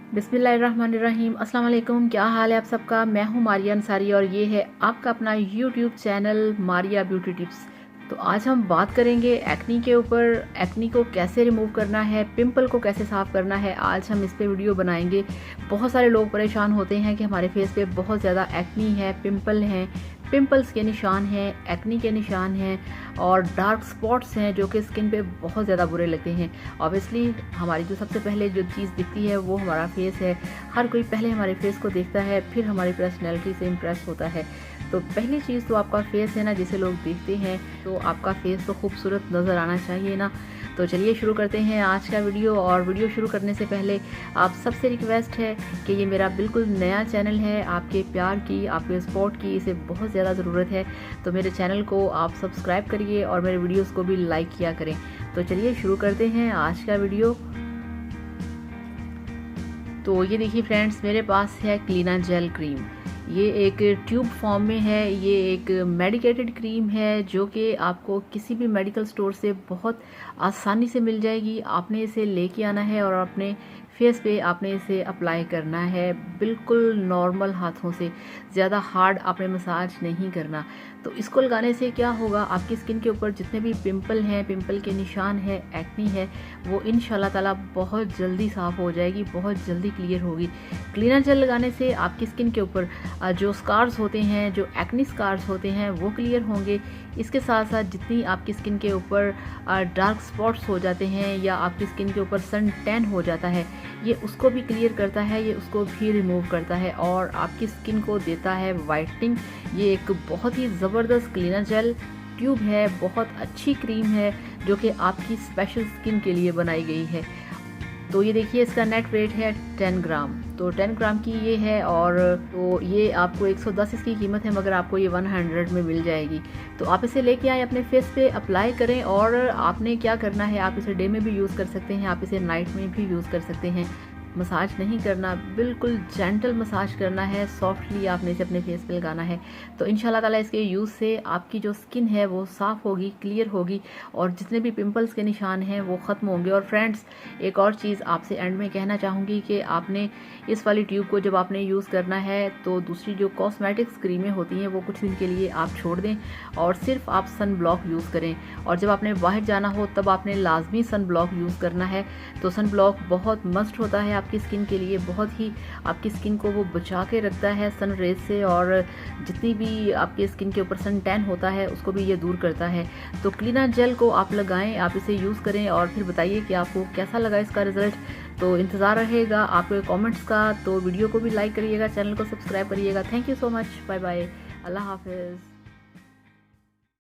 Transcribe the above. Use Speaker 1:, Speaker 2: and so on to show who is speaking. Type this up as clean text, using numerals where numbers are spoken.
Speaker 1: बिस्मिल्लाहिर्रहमानिर्रहीम। अस्सलाम वालेकुम। क्या हाल है आप सबका। मैं हूँ मारिया अंसारी और ये है आपका अपना YouTube channel Maria beauty tips. तो आज हम बात करेंगे एक्नी के ऊपर। एक्नी को कैसे रिमूव करना है, पिंपल को कैसे साफ़ करना है, आज हम इस पे वीडियो बनाएंगे। बहुत सारे लोग परेशान होते हैं कि हमारे फेस पे बहुत ज़्यादा एक्नी है, पिंपल हैं, पिंपल्स के निशान हैं, एक्नी के निशान हैं और डार्क स्पॉट्स हैं जो कि स्किन पे बहुत ज़्यादा बुरे लगते हैं। ऑब्वियसली हमारी जो सबसे पहले जो चीज़ दिखती है वो हमारा फेस है। हर कोई पहले हमारे फेस को देखता है, फिर हमारी पर्सनैलिटी से इम्प्रेस होता है। तो पहली चीज़ तो आपका फेस है ना, जिसे लोग देखते हैं तो आपका फेस तो खूबसूरत नज़र आना चाहिए ना। तो चलिए शुरू करते हैं आज का वीडियो। और वीडियो शुरू करने से पहले आप सबसे रिक्वेस्ट है कि ये मेरा बिल्कुल नया चैनल है, आपके प्यार की, आपके सपोर्ट की इसे बहुत ज़्यादा ज़रूरत है। तो मेरे चैनल को आप सब्सक्राइब करिए और मेरे वीडियोस को भी लाइक किया करें। तो चलिए शुरू करते हैं आज का वीडियो। तो ये देखिए फ्रेंड्स, मेरे पास है क्लीना जेल क्रीम। ये एक ट्यूब फॉर्म में है। ये एक मेडिकेटेड क्रीम है जो कि आपको किसी भी मेडिकल स्टोर से बहुत आसानी से मिल जाएगी। आपने इसे लेके आना है और अपने फेस पे आपने इसे अप्लाई करना है, बिल्कुल नॉर्मल हाथों से, ज़्यादा हार्ड आपने मसाज नहीं करना। तो इसको लगाने से क्या होगा, आपकी स्किन के ऊपर जितने भी पिंपल हैं, पिंपल के निशान है, एक्नी है, वो इंशाल्लाह ताला बहुत जल्दी साफ़ हो जाएगी, बहुत जल्दी क्लियर होगी। क्लीनर जेल लगाने से आपकी स्किन के ऊपर जो स्कार्स होते हैं, जो एक्नी स्कार्स होते हैं, वो क्लियर होंगे। इसके साथ साथ जितनी आपकी स्किन के ऊपर डार्क स्पॉट्स हो जाते हैं या आपकी स्किन के ऊपर सन टैन हो जाता है, ये उसको भी क्लियर करता है, ये उसको भी रिमूव करता है और आपकी स्किन को देता है वाइटनिंग। ये एक बहुत ही ज़बरदस्त क्लीनर जेल ट्यूब है, बहुत अच्छी क्रीम है जो कि आपकी स्पेशल स्किन के लिए बनाई गई है। तो ये देखिए, इसका नेट वेट है 10 ग्राम। तो 10 ग्राम की ये है और तो ये आपको 110 इसकी कीमत है, मगर आपको ये 100 में मिल जाएगी। तो आप इसे लेके आए, अपने फेस पे अप्लाई करें। और आपने क्या करना है, आप इसे डे में भी यूज़ कर सकते हैं, आप इसे नाइट में भी यूज़ कर सकते हैं। मसाज नहीं करना, बिल्कुल जेंटल मसाज करना है, सॉफ्टली आपने इसे अपने फेस पे लगाना है। तो इंशाल्लाह ताला इसके यूज़ से आपकी जो स्किन है वो साफ़ होगी, क्लियर होगी और जितने भी पिंपल्स के निशान हैं वो ख़त्म होंगे। और फ्रेंड्स, एक और चीज़ आपसे एंड में कहना चाहूँगी कि आपने इस वाली ट्यूब को जब आपने यूज़ करना है तो दूसरी जो कॉस्मेटिक्स क्रीमें होती हैं वो कुछ दिन के लिए आप छोड़ दें और सिर्फ आप सन ब्लॉक यूज़ करें। और जब आपने बाहर जाना हो तब आपने लाजमी सन ब्लॉक यूज़ करना है। तो सन ब्लॉक बहुत मस्ट होता है आपकी स्किन के लिए, बहुत ही आपकी स्किन को वो बचा के रखता है सन रेज से और जितनी भी आपकी स्किन के ऊपर सन टैन होता है उसको भी ये दूर करता है। तो क्लीना जेल को आप लगाएं, आप इसे यूज़ करें और फिर बताइए कि आपको कैसा लगा इसका रिज़ल्ट। तो इंतज़ार रहेगा आपके कमेंट्स का। तो वीडियो को भी लाइक करिएगा, चैनल को सब्सक्राइब करिएगा। Thank you so much. Bye bye. अल्लाह हाफिज़।